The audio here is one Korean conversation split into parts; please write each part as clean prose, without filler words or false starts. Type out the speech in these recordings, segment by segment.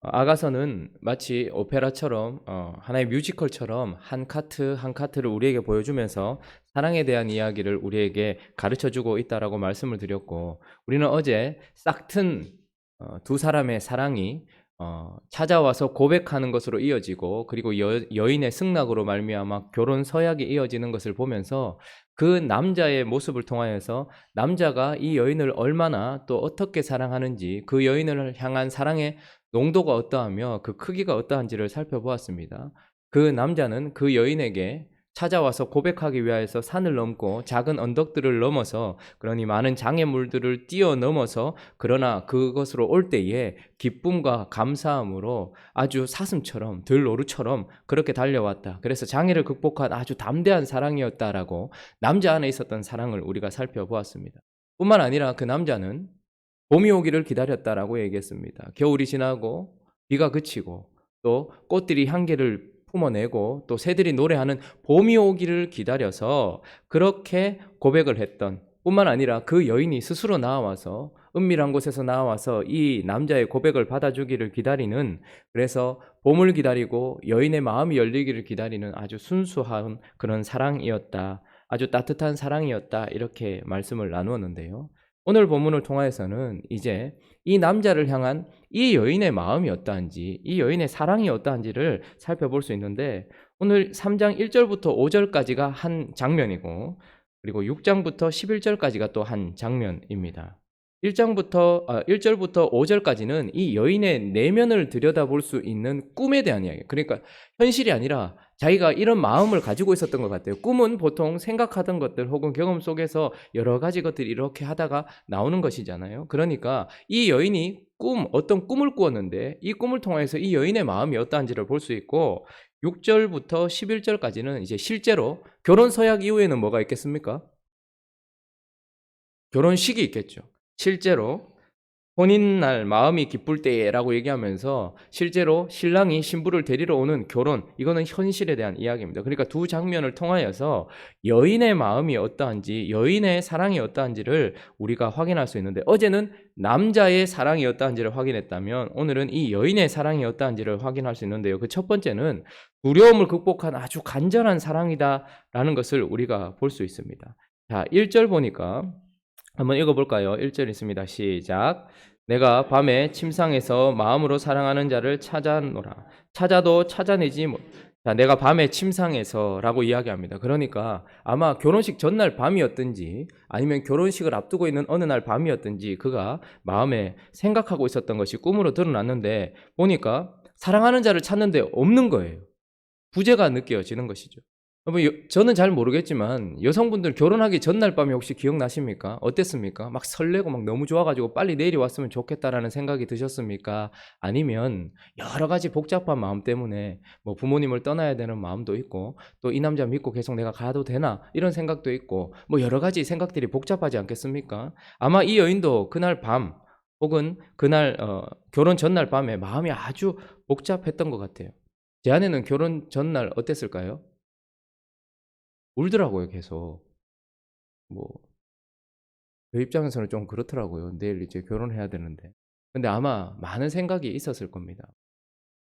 아가서는 마치 오페라처럼 하나의 뮤지컬처럼 한 카트 한 카트를 우리에게 보여주면서 사랑에 대한 이야기를 우리에게 가르쳐주고 있다라고 말씀을 드렸고, 우리는 어제 싹튼 두 사람의 사랑이 찾아와서 고백하는 것으로 이어지고, 그리고 여인의 승낙으로 말미암아 결혼 서약이 이어지는 것을 보면서 그 남자의 모습을 통하여서 남자가 이 여인을 얼마나 또 어떻게 사랑하는지, 그 여인을 향한 사랑의 농도가 어떠하며 그 크기가 어떠한지를 살펴보았습니다. 그 남자는 그 여인에게 찾아와서 고백하기 위하여서 산을 넘고 작은 언덕들을 넘어서, 그러니 많은 장애물들을 뛰어넘어서, 그러나 그것으로 올 때에 기쁨과 감사함으로 아주 사슴처럼 들노루처럼 그렇게 달려왔다. 그래서 장애를 극복한 아주 담대한 사랑이었다라고 남자 안에 있었던 사랑을 우리가 살펴보았습니다. 뿐만 아니라 그 남자는 봄이 오기를 기다렸다라고 얘기했습니다. 겨울이 지나고 비가 그치고 또 꽃들이 향기를 품어내고 또 새들이 노래하는 봄이 오기를 기다려서 그렇게 고백을 했던, 뿐만 아니라 그 여인이 스스로 나와서 은밀한 곳에서 나와서 이 남자의 고백을 받아주기를 기다리는, 그래서 봄을 기다리고 여인의 마음이 열리기를 기다리는 아주 순수한 그런 사랑이었다, 아주 따뜻한 사랑이었다, 이렇게 말씀을 나누었는데요. 오늘 본문을 통하여서는 이제 이 남자를 향한 이 여인의 마음이 어떠한지, 이 여인의 사랑이 어떠한지를 살펴볼 수 있는데, 오늘 3장 1절부터 5절까지가 한 장면이고, 그리고 6장부터 11절까지가 또 한 장면입니다. 1절부터 5절까지는 이 여인의 내면을 들여다볼 수 있는 꿈에 대한 이야기예요. 그러니까 현실이 아니라 자기가 이런 마음을 가지고 있었던 것 같아요. 꿈은 보통 생각하던 것들 혹은 경험 속에서 여러 가지 것들이 이렇게 하다가 나오는 것이잖아요. 그러니까 이 여인이 어떤 꿈을 꾸었는데 이 꿈을 통해서 이 여인의 마음이 어떠한지를 볼 수 있고, 6절부터 11절까지는 이제 실제로 결혼 서약 이후에는 뭐가 있겠습니까? 결혼식이 있겠죠. 실제로 혼인날 마음이 기쁠 때라고 얘기하면서 실제로 신랑이 신부를 데리러 오는 결혼, 이거는 현실에 대한 이야기입니다. 그러니까 두 장면을 통하여서 여인의 마음이 어떠한지, 여인의 사랑이 어떠한지를 우리가 확인할 수 있는데, 어제는 남자의 사랑이 어떠한지를 확인했다면 오늘은 이 여인의 사랑이 어떠한지를 확인할 수 있는데요. 그 첫 번째는 두려움을 극복한 아주 간절한 사랑이다라는 것을 우리가 볼 수 있습니다. 자, 1절 보니까 한번 읽어볼까요? 1절 있습니다. 시작. 내가 밤에 침상에서 마음으로 사랑하는 자를 찾아노라. 찾아도 찾아내지 못. 자, 내가 밤에 침상에서라고 이야기합니다. 그러니까 아마 결혼식 전날 밤이었든지 아니면 결혼식을 앞두고 있는 어느 날 밤이었든지 그가 마음에 생각하고 있었던 것이 꿈으로 드러났는데, 보니까 사랑하는 자를 찾는데 없는 거예요. 부재가 느껴지는 것이죠. 저는 잘 모르겠지만 여성분들 결혼하기 전날 밤에 혹시 기억나십니까? 어땠습니까? 막 설레고 막 너무 좋아가지고 빨리 내일이 왔으면 좋겠다라는 생각이 드셨습니까? 아니면 여러 가지 복잡한 마음 때문에 뭐 부모님을 떠나야 되는 마음도 있고, 또 이 남자 믿고 계속 내가 가도 되나 이런 생각도 있고, 뭐 여러 가지 생각들이 복잡하지 않겠습니까? 아마 이 여인도 그날 밤 혹은 그날 결혼 전날 밤에 마음이 아주 복잡했던 것 같아요. 제 아내는 결혼 전날 어땠을까요? 울더라고요, 계속. 뭐, 저 입장에서는 좀 그렇더라고요. 내일 이제 결혼해야 되는데. 근데 아마 많은 생각이 있었을 겁니다.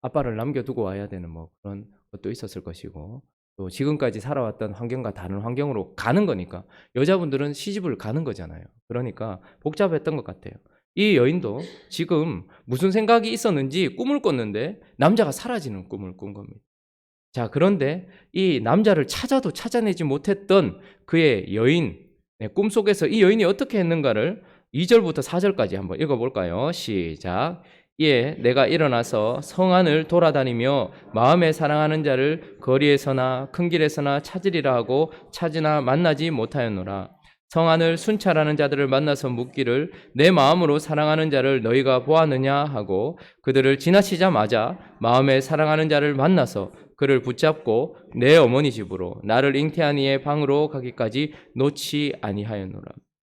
아빠를 남겨두고 와야 되는 뭐 그런 것도 있었을 것이고, 또 지금까지 살아왔던 환경과 다른 환경으로 가는 거니까, 여자분들은 시집을 가는 거잖아요. 그러니까 복잡했던 것 같아요. 이 여인도 지금 무슨 생각이 있었는지 꿈을 꿨는데 남자가 사라지는 꿈을 꾼 겁니다. 자, 그런데 이 남자를 찾아도 찾아내지 못했던 그의 여인, 꿈속에서 이 여인이 어떻게 했는가를 2절부터 4절까지 한번 읽어볼까요? 시작. 이에 내가 일어나서 성 안을 돌아다니며 마음에 사랑하는 자를 거리에서나 큰 길에서나 찾으리라 하고 찾으나 만나지 못하였노라. 성 안을 순찰하는 자들을 만나서 묻기를 내 마음으로 사랑하는 자를 너희가 보았느냐 하고, 그들을 지나치자마자 마음에 사랑하는 자를 만나서 그를 붙잡고 내 어머니 집으로 나를 잉태한 이의 방으로 가기까지 놓지 아니하였노라.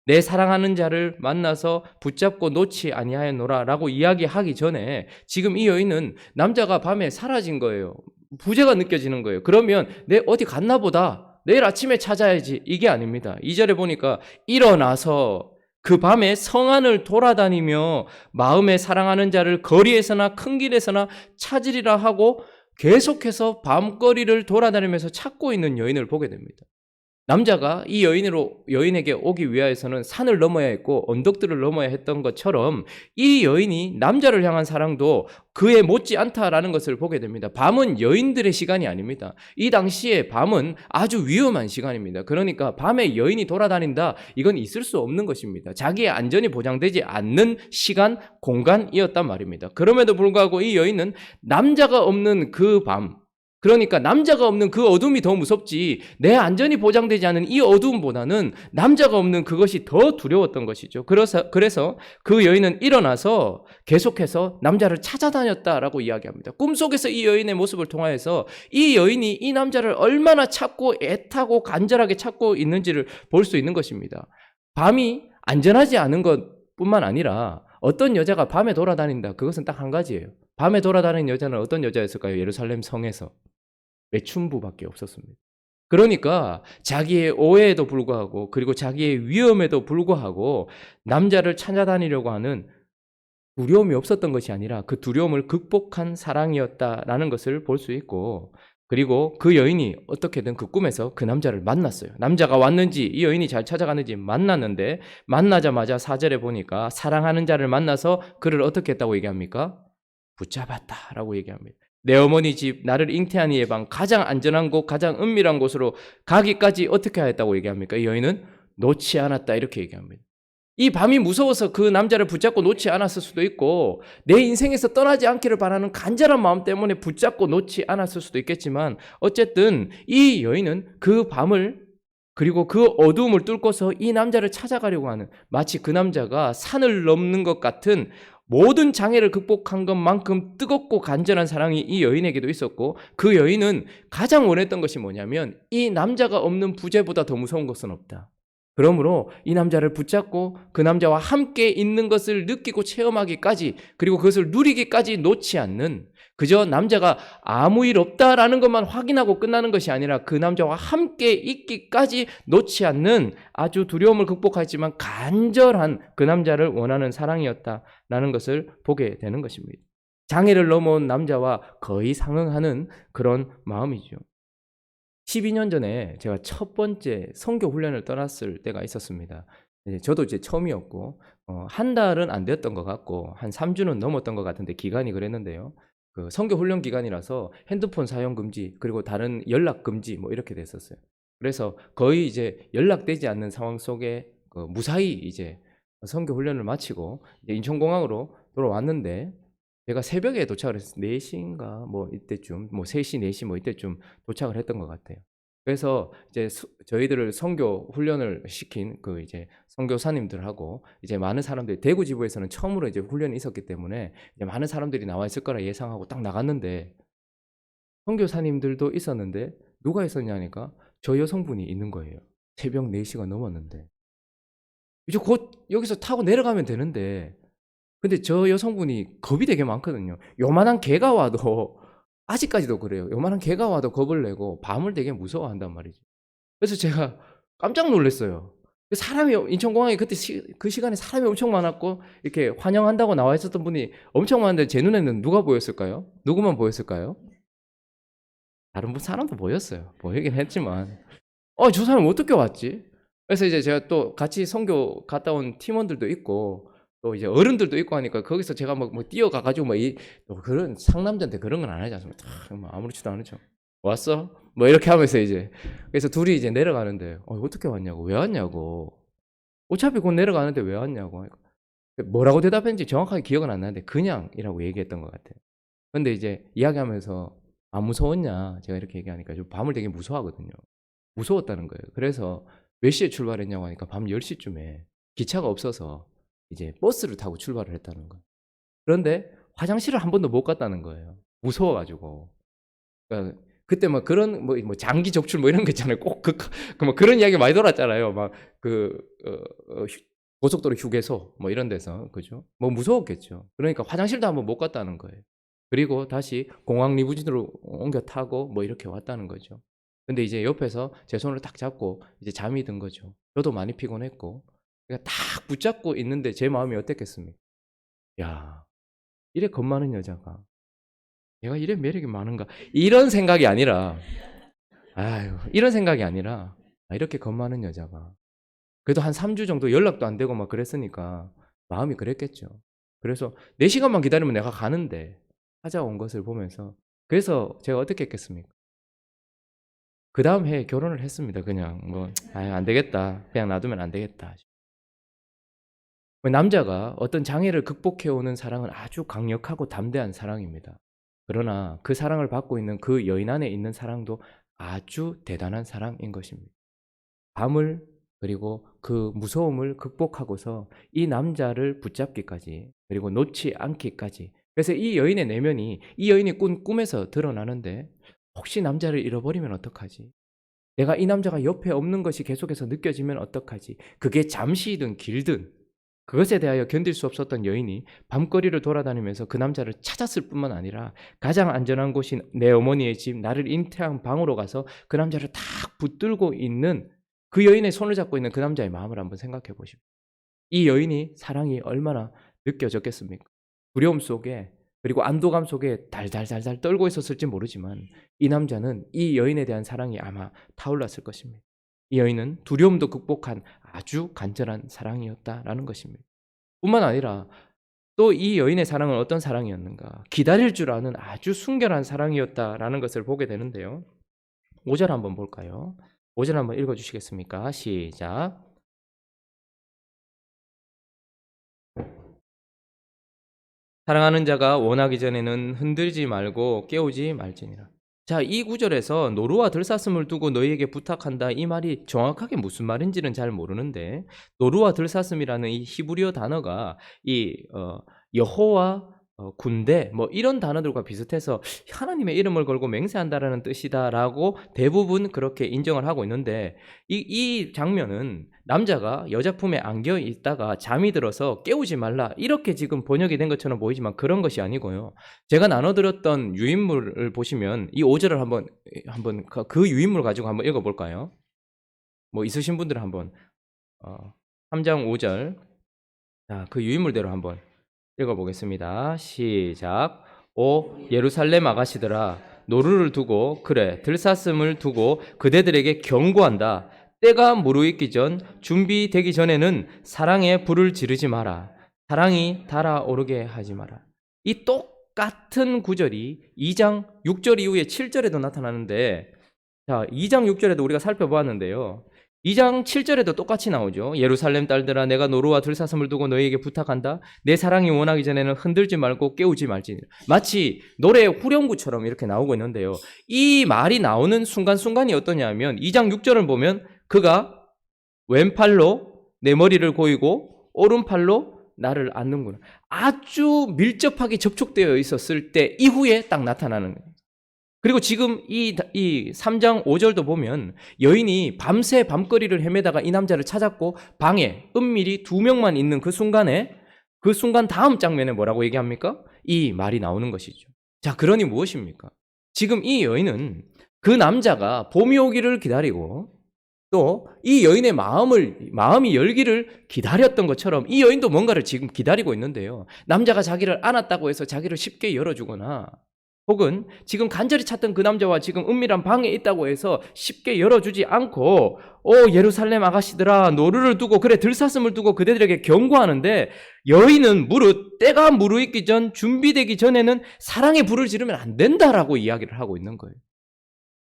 내 사랑하는 자를 만나서 붙잡고 놓지 아니하였노라 라고 이야기하기 전에 지금 이 여인은 남자가 밤에 사라진 거예요. 부재가 느껴지는 거예요. 그러면 내 어디 갔나 보다, 내일 아침에 찾아야지, 이게 아닙니다. 2절에 보니까 일어나서 그 밤에 성안을 돌아다니며 마음에 사랑하는 자를 거리에서나 큰 길에서나 찾으리라 하고 계속해서 밤거리를 돌아다니면서 찾고 있는 여인을 보게 됩니다. 남자가 이 여인에게 오기 위하여서는 산을 넘어야 했고 언덕들을 넘어야 했던 것처럼 이 여인이 남자를 향한 사랑도 그에 못지 않다라는 것을 보게 됩니다. 밤은 여인들의 시간이 아닙니다. 이 당시에 밤은 아주 위험한 시간입니다. 그러니까 밤에 여인이 돌아다닌다, 이건 있을 수 없는 것입니다. 자기의 안전이 보장되지 않는 시간, 공간이었단 말입니다. 그럼에도 불구하고 이 여인은 남자가 없는 그 밤, 그러니까 남자가 없는 그 어둠이 더 무섭지, 내 안전이 보장되지 않은 이 어둠보다는 남자가 없는 그것이 더 두려웠던 것이죠. 그래서 그 여인은 일어나서 계속해서 남자를 찾아다녔다라고 이야기합니다. 꿈속에서 이 여인의 모습을 통하여서 이 여인이 이 남자를 얼마나 찾고 애타고 간절하게 찾고 있는지를 볼 수 있는 것입니다. 밤이 안전하지 않은 것뿐만 아니라 어떤 여자가 밤에 돌아다닌다, 그것은 딱 한 가지예요. 밤에 돌아다니는 여자는 어떤 여자였을까요? 예루살렘 성에서 매춘부밖에 없었습니다. 그러니까 자기의 오해에도 불구하고, 그리고 자기의 위험에도 불구하고 남자를 찾아다니려고 하는 두려움이 없었던 것이 아니라 그 두려움을 극복한 사랑이었다라는 것을 볼 수 있고, 그리고 그 여인이 어떻게든 그 꿈에서 그 남자를 만났어요. 남자가 왔는지, 이 여인이 잘 찾아가는지 만났는데, 만나자마자 4절에 보니까 사랑하는 자를 만나서 그를 어떻게 했다고 얘기합니까? 붙잡았다라고 얘기합니다. 내 어머니 집, 나를 잉태한 이의 방, 가장 안전한 곳, 가장 은밀한 곳으로 가기까지 어떻게 하였다고 얘기합니까? 이 여인은 놓지 않았다, 이렇게 얘기합니다. 이 밤이 무서워서 그 남자를 붙잡고 놓지 않았을 수도 있고, 내 인생에서 떠나지 않기를 바라는 간절한 마음 때문에 붙잡고 놓지 않았을 수도 있겠지만, 어쨌든 이 여인은 그 밤을, 그리고 그 어두움을 뚫고서 이 남자를 찾아가려고 하는, 마치 그 남자가 산을 넘는 것 같은 모든 장애를 극복한 것만큼 뜨겁고 간절한 사랑이 이 여인에게도 있었고, 그 여인은 가장 원했던 것이 뭐냐면 이 남자가 없는 부재보다 더 무서운 것은 없다. 그러므로 이 남자를 붙잡고 그 남자와 함께 있는 것을 느끼고 체험하기까지, 그리고 그것을 누리기까지 놓지 않는, 그저 남자가 아무 일 없다라는 것만 확인하고 끝나는 것이 아니라 그 남자와 함께 있기까지 놓지 않는 아주 두려움을 극복하지만 간절한 그 남자를 원하는 사랑이었다라는 것을 보게 되는 것입니다. 장애를 넘어온 남자와 거의 상응하는 그런 마음이죠. 12년 전에 제가 첫 번째 선교 훈련을 떠났을 때가 있었습니다. 저도 이제 처음이었고, 한 달은 안 됐던 것 같고, 한 3주는 넘었던 것 같은데, 기간이 그랬는데요. 그 선교 훈련 기간이라서 핸드폰 사용 금지, 그리고 다른 연락 금지, 뭐 이렇게 됐었어요. 그래서 거의 이제 연락되지 않는 상황 속에 무사히 이제 선교 훈련을 마치고 이제 인천공항으로 돌아왔는데, 제가 새벽에 도착을 했어요. 4시인가 뭐 이때쯤, 뭐 3시, 4시 뭐 이때쯤 도착을 했던 것 같아요. 그래서 이제 저희들을 선교 훈련을 시킨 그 이제 선교사님들하고 이제 많은 사람들이, 대구 지부에서는 처음으로 이제 훈련이 있었기 때문에 이제 많은 사람들이 나와 있을 거라 예상하고 딱 나갔는데, 선교사님들도 있었는데 누가 있었냐니까 저 여성분이 있는 거예요. 새벽 4시가 넘었는데 이제 곧 여기서 타고 내려가면 되는데, 근데 저 여성분이 겁이 되게 많거든요. 요만한 개가 와도, 아직까지도 그래요. 요만한 개가 와도 겁을 내고 밤을 되게 무서워한단 말이죠. 그래서 제가 깜짝 놀랐어요. 사람이, 인천공항에 그때 그 시간에 사람이 엄청 많았고 이렇게 환영한다고 나와 있었던 분이 엄청 많은데, 제 눈에는 누가 보였을까요? 누구만 보였을까요? 다른 사람도 보였어요. 보이긴 했지만 저 사람 어떻게 왔지? 그래서 이제 제가 또 같이 선교 갔다 온 팀원들도 있고 또 이제 어른들도 있고 하니까, 거기서 제가 뭐 뛰어가가지고 그런 상남자한테 그런 건 안 하지 않습니까? 아무렇지도 않죠. 왔어? 뭐 이렇게 하면서 이제, 그래서 둘이 이제 내려가는데 어떻게 왔냐고, 왜 왔냐고, 어차피 곧 내려가는데 왜 왔냐고, 뭐라고 대답했는지 정확하게 기억은 안 나는데 그냥이라고 얘기했던 것 같아요. 근데 이제 이야기하면서 안 무서웠냐 제가 이렇게 얘기하니까 좀 밤을 되게 무서워하거든요. 무서웠다는 거예요. 그래서 몇 시에 출발했냐고 하니까 밤 10시쯤에 기차가 없어서 이제 버스를 타고 출발을 했다는 거예요. 그런데 화장실을 한 번도 못 갔다는 거예요. 무서워가지고. 그러니까 그때 막 그런 뭐 장기 적출 뭐 이런 거 있잖아요. 꼭 뭐 그런 이야기 많이 돌았잖아요. 막 고속도로 휴게소 뭐 이런 데서, 그죠? 뭐 무서웠겠죠. 그러니까 화장실도 한번 못 갔다는 거예요. 그리고 다시 공항 리무진으로 옮겨 타고 뭐 이렇게 왔다는 거죠. 근데 이제 옆에서 제 손을 딱 잡고 이제 잠이 든 거죠. 저도 많이 피곤했고. 그러니까 딱 붙잡고 있는데 제 마음이 어땠겠습니까? 야, 이래 겁 많은 여자가 얘가 이래 매력이 많은가? 이런 생각이 아니라 아유, 이런 생각이 아니라 이렇게 겁 많은 여자가 그래도 한 3주 정도 연락도 안 되고 막 그랬으니까 마음이 그랬겠죠. 그래서 4시간만 기다리면 내가 가는데 찾아온 것을 보면서 그래서 제가 어떻게 했겠습니까? 그 다음 해에 결혼을 했습니다. 그냥 뭐 안 되겠다. 그냥 놔두면 안 되겠다. 남자가 어떤 장애를 극복해 오는 사랑은 아주 강력하고 담대한 사랑입니다. 그러나 그 사랑을 받고 있는 그 여인 안에 있는 사랑도 아주 대단한 사랑인 것입니다. 밤을 그리고 그 무서움을 극복하고서 이 남자를 붙잡기까지 그리고 놓지 않기까지 그래서 이 여인의 내면이 이 여인이 꾼 꿈에서 드러나는데 혹시 남자를 잃어버리면 어떡하지? 내가 이 남자가 옆에 없는 것이 계속해서 느껴지면 어떡하지? 그게 잠시이든 길든 그것에 대하여 견딜 수 없었던 여인이 밤거리를 돌아다니면서 그 남자를 찾았을 뿐만 아니라 가장 안전한 곳인 내 어머니의 집, 나를 잉태한 방으로 가서 그 남자를 딱 붙들고 있는 그 여인의 손을 잡고 있는 그 남자의 마음을 한번 생각해 보십시오. 이 여인이 사랑이 얼마나 느껴졌겠습니까? 두려움 속에 그리고 안도감 속에 달달달달 떨고 있었을지 모르지만 이 남자는 이 여인에 대한 사랑이 아마 타올랐을 것입니다. 이 여인은 두려움도 극복한 아주 간절한 사랑이었다라는 것입니다. 뿐만 아니라 또 이 여인의 사랑은 어떤 사랑이었는가? 기다릴 줄 아는 아주 순결한 사랑이었다라는 것을 보게 되는데요. 5절 한번 볼까요? 5절 한번 읽어주시겠습니까? 시작. 사랑하는 자가 원하기 전에는 흔들지 말고 깨우지 말지니라. 자, 이 구절에서 노루와 들사슴을 두고 너희에게 부탁한다 이 말이 정확하게 무슨 말인지는 잘 모르는데 노루와 들사슴이라는 이 히브리어 단어가 이 여호와 군대 뭐 이런 단어들과 비슷해서 하나님의 이름을 걸고 맹세한다라는 뜻이다라고 대부분 그렇게 인정을 하고 있는데 이 장면은 남자가 여자 품에 안겨 있다가 잠이 들어서 깨우지 말라 이렇게 지금 번역이 된 것처럼 보이지만 그런 것이 아니고요. 제가 나눠드렸던 유인물을 보시면 이 5절을 한번 그 유인물 가지고 한번 읽어볼까요? 뭐 있으신 분들은 한번 3장 5절 자, 그 유인물대로 한번 읽어보겠습니다. 시작. 오 예루살렘 아가씨들아 노루를 두고 그래 들사슴을 두고 그대들에게 경고한다. 때가 무르익기 전 준비되기 전에는 사랑에 불을 지르지 마라. 사랑이 달아오르게 하지 마라. 이 똑같은 구절이 2장 6절 이후에 7절에도 나타나는데 자 2장 6절에도 우리가 살펴보았는데요. 2장 7절에도 똑같이 나오죠. 예루살렘 딸들아 내가 노루와 들사슴을 두고 너희에게 부탁한다. 내 사랑이 원하기 전에는 흔들지 말고 깨우지 말지. 마치 노래 후렴구처럼 이렇게 나오고 있는데요. 이 말이 나오는 순간순간이 어떠냐면 2장 6절을 보면 그가 왼팔로 내 머리를 고이고 오른팔로 나를 안는구나. 아주 밀접하게 접촉되어 있었을 때 이후에 딱 나타나는 거예요. 그리고 지금 이 3장 5절도 보면 여인이 밤새 밤거리를 헤매다가 이 남자를 찾았고 방에 은밀히 2명만 있는 그 순간에 그 순간 다음 장면에 뭐라고 얘기합니까? 이 말이 나오는 것이죠. 자, 그러니 무엇입니까? 지금 이 여인은 그 남자가 봄이 오기를 기다리고 또 이 여인의 마음이 열기를 기다렸던 것처럼 이 여인도 뭔가를 지금 기다리고 있는데요. 남자가 자기를 안았다고 해서 자기를 쉽게 열어주거나 혹은 지금 간절히 찾던 그 남자와 지금 은밀한 방에 있다고 해서 쉽게 열어주지 않고 예루살렘 아가씨들아 노루를 두고 그래 들사슴을 두고 그대들에게 경고하는데 여인은 때가 무르익기 전 준비되기 전에는 사랑의 불을 지르면 안 된다라고 이야기를 하고 있는 거예요.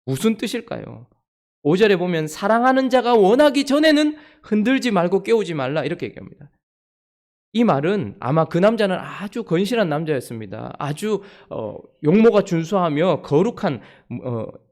무슨 뜻일까요? 5절에 보면 사랑하는 자가 원하기 전에는 흔들지 말고 깨우지 말라 이렇게 얘기합니다. 이 말은 아마 그 남자는 아주 건실한 남자였습니다. 아주 용모가 준수하며 거룩한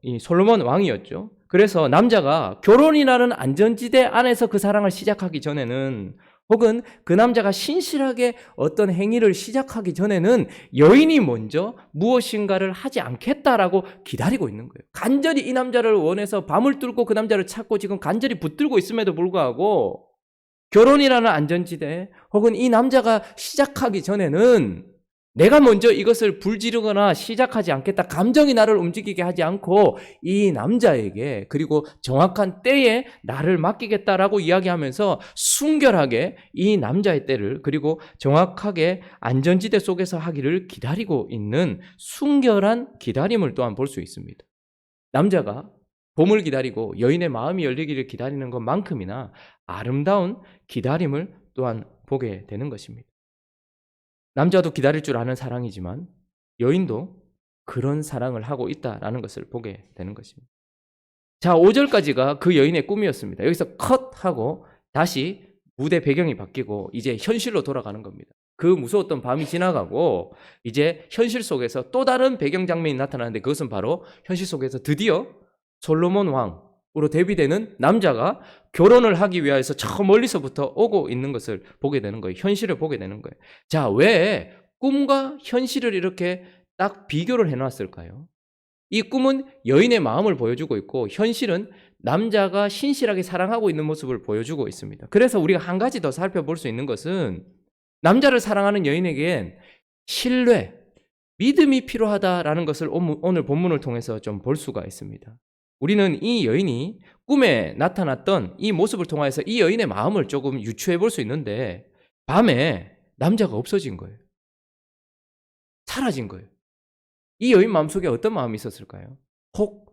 이 솔로몬 왕이었죠. 그래서 남자가 결혼이라는 안전지대 안에서 그 사랑을 시작하기 전에는 혹은 그 남자가 신실하게 어떤 행위를 시작하기 전에는 여인이 먼저 무엇인가를 하지 않겠다라고 기다리고 있는 거예요. 간절히 이 남자를 원해서 밤을 뚫고 그 남자를 찾고 지금 간절히 붙들고 있음에도 불구하고 결혼이라는 안전지대 혹은 이 남자가 시작하기 전에는 내가 먼저 이것을 불지르거나 시작하지 않겠다. 감정이 나를 움직이게 하지 않고 이 남자에게 그리고 정확한 때에 나를 맡기겠다라고 이야기하면서 순결하게 이 남자의 때를 그리고 정확하게 안전지대 속에서 하기를 기다리고 있는 순결한 기다림을 또한 볼 수 있습니다. 남자가 봄을 기다리고 여인의 마음이 열리기를 기다리는 것만큼이나 아름다운 기다림을 또한 보게 되는 것입니다. 남자도 기다릴 줄 아는 사랑이지만 여인도 그런 사랑을 하고 있다라는 것을 보게 되는 것입니다. 자, 5절까지가 그 여인의 꿈이었습니다. 여기서 컷하고 다시 무대 배경이 바뀌고 이제 현실로 돌아가는 겁니다. 그 무서웠던 밤이 지나가고 이제 현실 속에서 또 다른 배경 장면이 나타나는데 그것은 바로 현실 속에서 드디어 솔로몬 왕으로 데뷔되는 남자가 결혼을 하기 위해서 저 멀리서부터 오고 있는 것을 보게 되는 거예요. 현실을 보게 되는 거예요. 자, 왜 꿈과 현실을 이렇게 딱 비교를 해놨을까요? 이 꿈은 여인의 마음을 보여주고 있고 현실은 남자가 신실하게 사랑하고 있는 모습을 보여주고 있습니다. 그래서 우리가 한 가지 더 살펴볼 수 있는 것은 남자를 사랑하는 여인에겐 신뢰, 믿음이 필요하다라는 것을 오늘 본문을 통해서 좀 볼 수가 있습니다. 우리는 이 여인이 꿈에 나타났던 이 모습을 통해서 이 여인의 마음을 조금 유추해 볼 수 있는데 밤에 남자가 없어진 거예요. 사라진 거예요. 이 여인 마음속에 어떤 마음이 있었을까요? 혹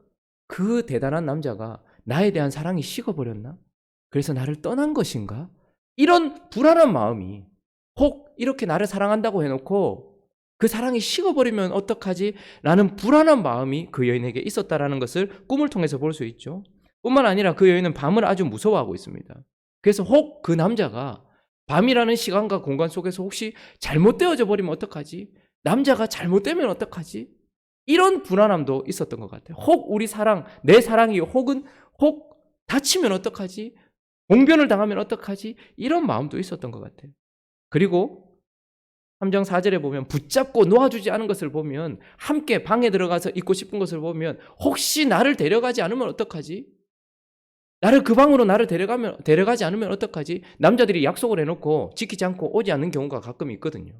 그 대단한 남자가 나에 대한 사랑이 식어버렸나? 그래서 나를 떠난 것인가? 이런 불안한 마음이 혹 이렇게 나를 사랑한다고 해놓고 그 사랑이 식어버리면 어떡하지? 라는 불안한 마음이 그 여인에게 있었다라는 것을 꿈을 통해서 볼 수 있죠. 뿐만 아니라 그 여인은 밤을 아주 무서워하고 있습니다. 그래서 혹 그 남자가 밤이라는 시간과 공간 속에서 혹시 잘못되어져 버리면 어떡하지? 남자가 잘못되면 어떡하지? 이런 불안함도 있었던 것 같아요. 혹 우리 사랑, 내 사랑이 혹은 혹 다치면 어떡하지? 봉변을 당하면 어떡하지? 이런 마음도 있었던 것 같아요. 그리고 3장 4절에 보면 붙잡고 놓아주지 않은 것을 보면 함께 방에 들어가서 있고 싶은 것을 보면 혹시 나를 데려가지 않으면 어떡하지? 나를 그 방으로 데려가지 않으면 어떡하지? 남자들이 약속을 해놓고 지키지 않고 오지 않는 경우가 가끔 있거든요.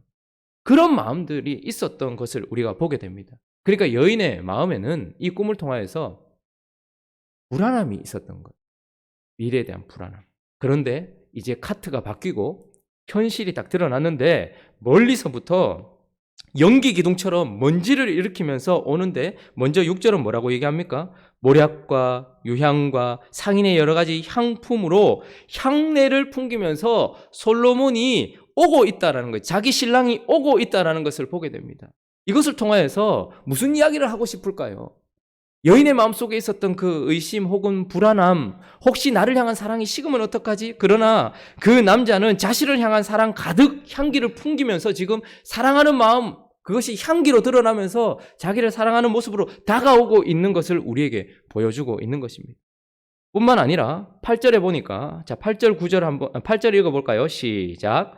그런 마음들이 있었던 것을 우리가 보게 됩니다. 그러니까 여인의 마음에는 이 꿈을 통하여서 불안함이 있었던 것. 미래에 대한 불안함. 그런데 이제 카트가 바뀌고 현실이 딱 드러났는데 멀리서부터 연기 기둥처럼 먼지를 일으키면서 오는데 먼저 6절은 뭐라고 얘기합니까? 모략과 유향과 상인의 여러 가지 향품으로 향내를 풍기면서 솔로몬이 오고 있다라는 거예요. 자기 신랑이 오고 있다라는 것을 보게 됩니다. 이것을 통하여서 무슨 이야기를 하고 싶을까요? 여인의 마음속에 있었던 그 의심 혹은 불안함, 혹시 나를 향한 사랑이 식으면 어떡하지? 그러나 그 남자는 자신을 향한 사랑 가득 향기를 풍기면서 지금 사랑하는 마음, 그것이 향기로 드러나면서 자기를 사랑하는 모습으로 다가오고 있는 것을 우리에게 보여주고 있는 것입니다. 뿐만 아니라 8절에 보니까, 자, 8절, 9절 8절 읽어볼까요? 시작.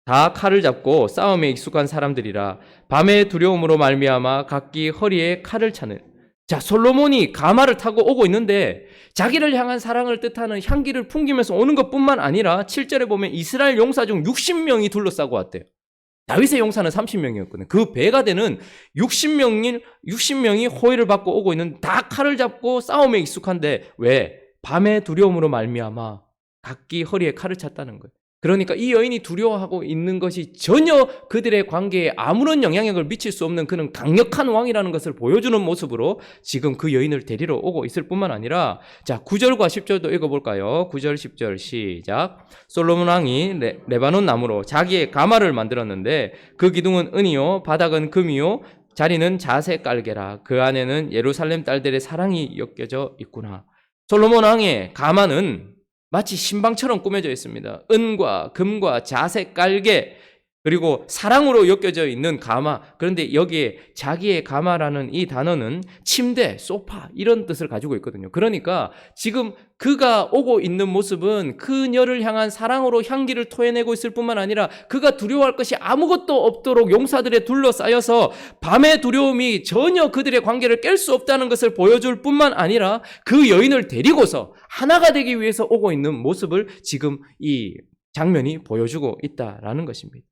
다 칼을 잡고 싸움에 익숙한 사람들이라 밤의 두려움으로 말미암아 각기 허리에 칼을 차는. 자, 솔로몬이 가마를 타고 오고 있는데 자기를 향한 사랑을 뜻하는 향기를 풍기면서 오는 것뿐만 아니라 7절에 보면 이스라엘 용사 중 60명이 둘러싸고 왔대요. 다윗의 용사는 30명이었거든요. 그 배가 되는 60명이 호위를 받고 오고 있는, 다 칼을 잡고 싸움에 익숙한데 왜? 밤의 두려움으로 말미암아 각기 허리에 칼을 찼다는 거예요. 그러니까 이 여인이 두려워하고 있는 것이 전혀 그들의 관계에 아무런 영향력을 미칠 수 없는 그는 강력한 왕이라는 것을 보여주는 모습으로 지금 그 여인을 데리러 오고 있을 뿐만 아니라, 자, 9절과 10절도 읽어볼까요? 9절 10절 시작. 솔로몬 왕이 레바논 나무로 자기의 가마를 만들었는데 그 기둥은 은이요 바닥은 금이요 자리는 자색 깔개라. 그 안에는 예루살렘 딸들의 사랑이 엮여져 있구나. 솔로몬 왕의 가마는 마치 신방처럼 꾸며져 있습니다. 은과 금과 자색 깔개 그리고 사랑으로 엮여져 있는 가마. 그런데 여기에 자기의 가마라는 이 단어는 침대, 소파 이런 뜻을 가지고 있거든요. 그러니까 지금 그가 오고 있는 모습은 그녀를 향한 사랑으로 향기를 토해내고 있을 뿐만 아니라 그가 두려워할 것이 아무것도 없도록 용사들에 둘러싸여서 밤의 두려움이 전혀 그들의 관계를 깰 수 없다는 것을 보여줄 뿐만 아니라 그 여인을 데리고서 하나가 되기 위해서 오고 있는 모습을 지금 이 장면이 보여주고 있다라는 것입니다.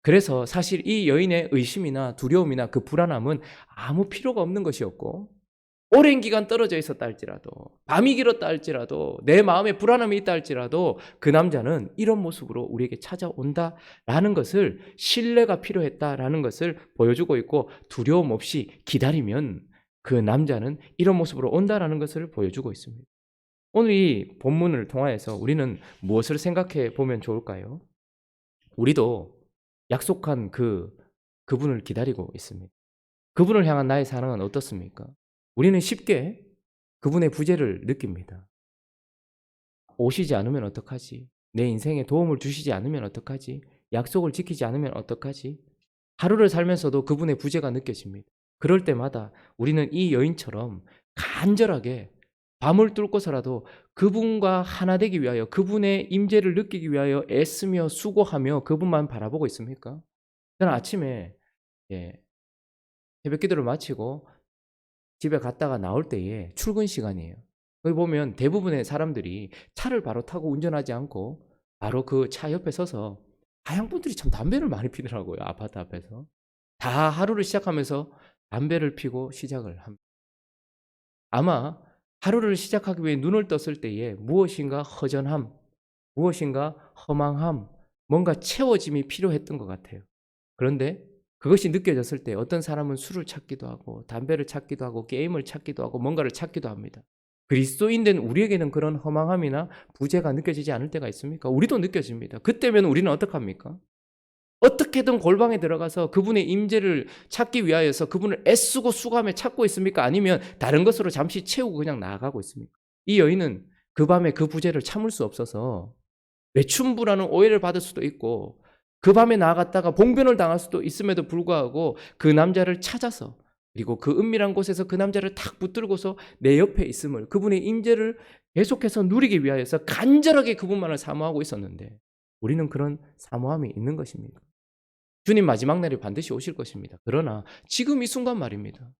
그래서 사실 이 여인의 의심이나 두려움이나 그 불안함은 아무 필요가 없는 것이었고, 오랜 기간 떨어져 있었다 할지라도, 밤이 길었다 할지라도, 내 마음에 불안함이 있다 할지라도 그 남자는 이런 모습으로 우리에게 찾아온다라는 것을, 신뢰가 필요했다라는 것을 보여주고 있고, 두려움 없이 기다리면 그 남자는 이런 모습으로 온다라는 것을 보여주고 있습니다. 오늘 이 본문을 통하여서 우리는 무엇을 생각해 보면 좋을까요? 우리도 약속한 그분을 기다리고 있습니다. 그분을 향한 나의 사랑은 어떻습니까? 우리는 쉽게 그분의 부재를 느낍니다. 오시지 않으면 어떡하지? 내 인생에 도움을 주시지 않으면 어떡하지? 약속을 지키지 않으면 어떡하지? 하루를 살면서도 그분의 부재가 느껴집니다. 그럴 때마다 우리는 이 여인처럼 간절하게 밤을 뚫고서라도 그분과 하나 되기 위하여, 그분의 임재를 느끼기 위하여 애쓰며 수고하며 그분만 바라보고 있습니까? 저는 아침에 새벽 기도를 마치고 집에 갔다가 나올 때에 출근 시간이에요. 거기 보면 대부분의 사람들이 차를 바로 타고 운전하지 않고 바로 그 차 옆에 서서, 하양 분들이 참 담배를 많이 피더라고요. 아파트 앞에서. 다 하루를 시작하면서 담배를 피고 시작을 합니다. 아마 하루를 시작하기 위해 눈을 떴을 때에 무엇인가 허전함, 무엇인가 허망함, 뭔가 채워짐이 필요했던 것 같아요. 그런데 그것이 느껴졌을 때 어떤 사람은 술을 찾기도 하고 담배를 찾기도 하고 게임을 찾기도 하고 뭔가를 찾기도 합니다. 그리스도인 된 우리에게는 그런 허망함이나 부재가 느껴지지 않을 때가 있습니까? 우리도 느껴집니다. 그때면 우리는 어떡합니까? 어떻게든 골방에 들어가서 그분의 임재를 찾기 위하여서 그분을 애쓰고 수고하며 찾고 있습니까? 아니면 다른 것으로 잠시 채우고 그냥 나아가고 있습니까? 이 여인은 그 밤에 그 부재를 참을 수 없어서 외춘부라는 오해를 받을 수도 있고, 그 밤에 나아갔다가 봉변을 당할 수도 있음에도 불구하고 그 남자를 찾아서, 그리고 그 은밀한 곳에서 그 남자를 탁 붙들고서 내 옆에 있음을, 그분의 임재를 계속해서 누리기 위하여서 간절하게 그분만을 사모하고 있었는데, 우리는 그런 사모함이 있는 것입니까? 주님 마지막 날에 반드시 오실 것입니다. 그러나 지금 이 순간 말입니다.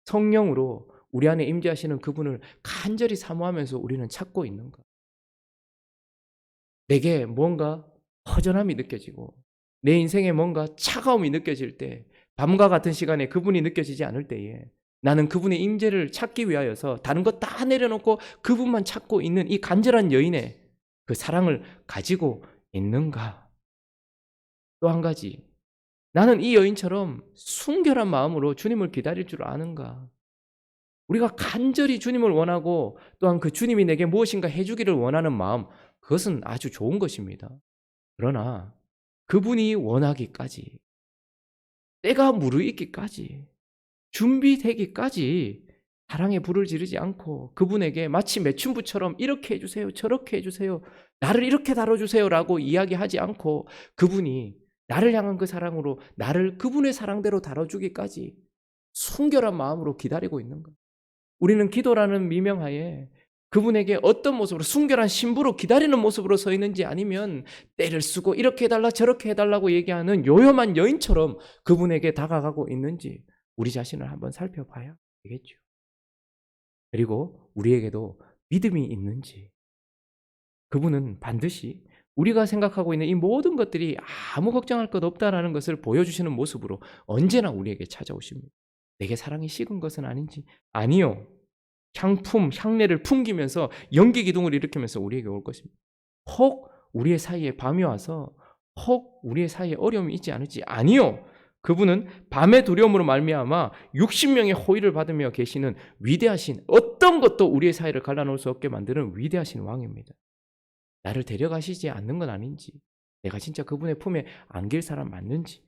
성령으로 우리 안에 임재하시는 그분을 간절히 사모하면서 우리는 찾고 있는가? 내게 뭔가 허전함이 느껴지고 내 인생에 뭔가 차가움이 느껴질 때, 밤과 같은 시간에 그분이 느껴지지 않을 때에 나는 그분의 임재를 찾기 위하여서 다른 것 다 내려놓고 그분만 찾고 있는 이 간절한 여인의 그 사랑을 가지고 있는가? 또 한 가지, 나는 이 여인처럼 순결한 마음으로 주님을 기다릴 줄 아는가? 우리가 간절히 주님을 원하고 또한 그 주님이 내게 무엇인가 해주기를 원하는 마음, 그것은 아주 좋은 것입니다. 그러나 그분이 원하기까지, 때가 무르익기까지, 준비되기까지 사랑의 불을 지르지 않고 그분에게 마치 매춘부처럼 이렇게 해주세요, 저렇게 해주세요, 나를 이렇게 다뤄주세요라고 이야기하지 않고 그분이 나를 향한 그 사랑으로 나를 그분의 사랑대로 다뤄주기까지 순결한 마음으로 기다리고 있는 것. 우리는 기도라는 미명하에 그분에게 어떤 모습으로, 순결한 신부로 기다리는 모습으로 서 있는지, 아니면 때를 쓰고 이렇게 해달라 저렇게 해달라고 얘기하는 요염한 여인처럼 그분에게 다가가고 있는지 우리 자신을 한번 살펴봐야 되겠죠. 그리고 우리에게도 믿음이 있는지, 그분은 반드시 우리가 생각하고 있는 이 모든 것들이 아무 걱정할 것 없다라는 것을 보여주시는 모습으로 언제나 우리에게 찾아오십니다. 내게 사랑이 식은 것은 아닌지, 아니요, 향품, 향내를 풍기면서 연기 기둥을 일으키면서 우리에게 올 것입니다. 혹 우리의 사이에 밤이 와서 혹 우리의 사이에 어려움이 있지 않을지, 아니요, 그분은 밤의 두려움으로 말미암아 60명의 호의를 받으며 계시는 위대하신, 어떤 것도 우리의 사이를 갈라놓을 수 없게 만드는 위대하신 왕입니다. 나를 데려가시지 않는 건 아닌지, 내가 진짜 그분의 품에 안길 사람 맞는지,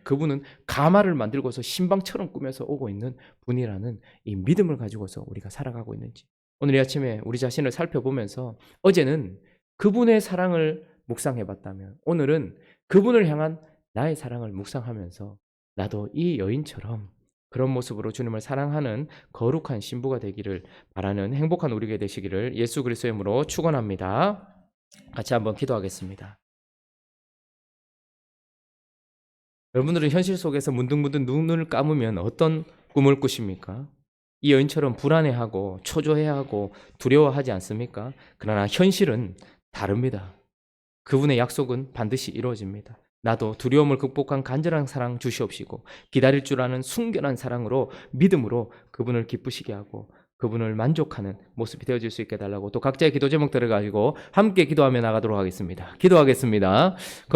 그분은 가마를 만들고서 신방처럼 꾸며서 오고 있는 분이라는 이 믿음을 가지고서 우리가 살아가고 있는지, 오늘 이 아침에 우리 자신을 살펴보면서, 어제는 그분의 사랑을 묵상해봤다면 오늘은 그분을 향한 나의 사랑을 묵상하면서 나도 이 여인처럼 그런 모습으로 주님을 사랑하는 거룩한 신부가 되기를 바라는 행복한 우리가 되시기를 예수 그리스도의 이름으로 축원합니다. 같이 한번 기도하겠습니다. 여러분들은 현실 속에서 문득문득 눈을 감으면 어떤 꿈을 꾸십니까? 이 여인처럼 불안해하고 초조해하고 두려워하지 않습니까? 그러나 현실은 다릅니다. 그분의 약속은 반드시 이루어집니다. 나도 두려움을 극복한 간절한 사랑 주시옵시고 기다릴 줄 아는 순결한 사랑으로 믿음으로 그분을 기쁘시게 하고 그분을 만족하는 모습이 되어질 수 있게 해달라고 또 각자의 기도 제목들을 가지고 함께 기도하며 나가도록 하겠습니다. 기도하겠습니다.